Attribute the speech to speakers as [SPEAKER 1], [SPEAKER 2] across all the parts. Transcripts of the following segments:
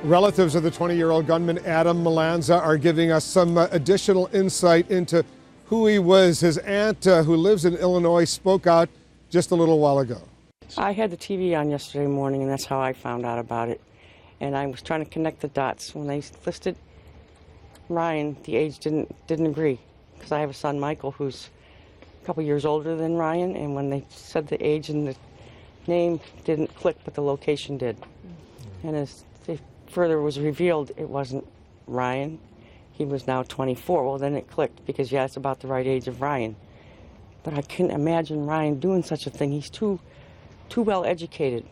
[SPEAKER 1] Relatives of the 20-year-old gunman Adam Malanza are giving us some additional insight into who he was. His aunt, who lives in Illinois, spoke out just a little while ago.
[SPEAKER 2] I had the TV on yesterday morning, and that's how I found out about it. And I was trying to connect the dots. When they listed Ryan, the age didn't agree, because I have a son, Michael, who's a couple years older than Ryan, and when they said the age and the name didn't click, but the location did. And as it further was revealed, it wasn't Ryan. He was now 24. Well, then it clicked, because, yeah, it's about the right age of Ryan. But I couldn't imagine Ryan doing such a thing. He's too well educated.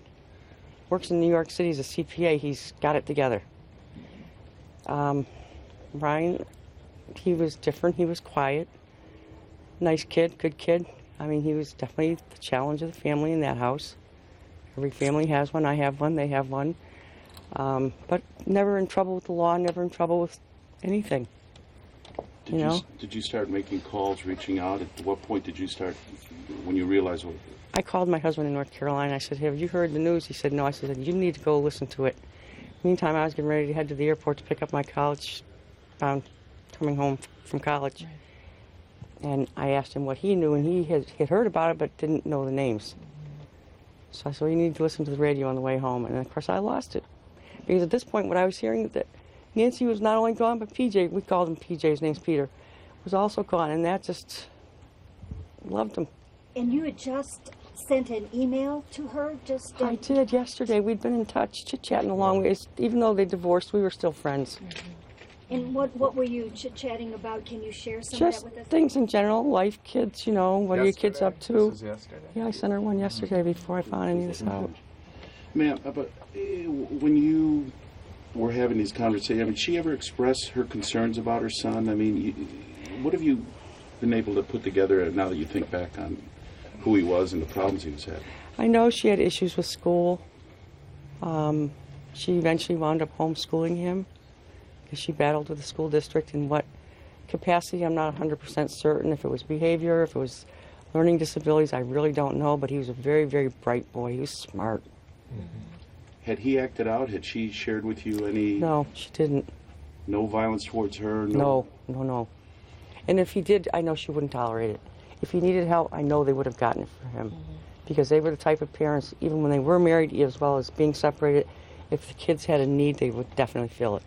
[SPEAKER 2] Works in New York City as a CPA. He's got it together. Ryan, he was different. He was quiet. Nice kid, good kid. I mean, he was definitely the challenge of the family in that house. Every family has one. I have one. They have one. But never in trouble with the law, never in trouble with anything.
[SPEAKER 3] Did you start making calls, reaching out? At what point did you start, when you realized what?
[SPEAKER 2] I called my husband in North Carolina. I said, "Have you heard the news?" He said, "No." I said, "You need to go listen to it." Meantime, I was getting ready to head to the airport to pick up my college, coming home from college. Right. And I asked him what he knew, and he had heard about it but didn't know the names. So I said, "Well, you need to listen to the radio on the way home." And of course, I lost it. Because at this point, what I was hearing, that Nancy was not only gone, but PJ, we called him PJ, his name's Peter, was also gone, and that just loved him.
[SPEAKER 4] And you had just sent an email to her?
[SPEAKER 2] I did yesterday. We'd been in touch, chit-chatting along. Even though they divorced, we were still friends.
[SPEAKER 4] Mm-hmm. And what were you chit-chatting about? Can you share some
[SPEAKER 2] just
[SPEAKER 4] of that with us?
[SPEAKER 2] Things in general, life, kids, what are your kids up to?
[SPEAKER 5] This was yesterday.
[SPEAKER 2] Yeah, I sent her one yesterday before I found any of this out.
[SPEAKER 3] Ma'am, but when you were having these conversations, did she ever express her concerns about her son? I mean, what have you been able to put together now that you think back on who he was and the problems he was having?
[SPEAKER 2] I know she had issues with school. She eventually wound up homeschooling him because she battled with the school district. In what capacity, I'm not 100% certain. If it was behavior, if it was learning disabilities, I really don't know. But he was a very, very bright boy. He was smart.
[SPEAKER 3] Mm-hmm. Had he acted out? Had she shared with you any?
[SPEAKER 2] No, she didn't.
[SPEAKER 3] No violence towards her?
[SPEAKER 2] No. And if he did, I know she wouldn't tolerate it. If he needed help, I know they would have gotten it for him. Mm-hmm. Because they were the type of parents, even when they were married, as well as being separated, if the kids had a need, they would definitely feel it.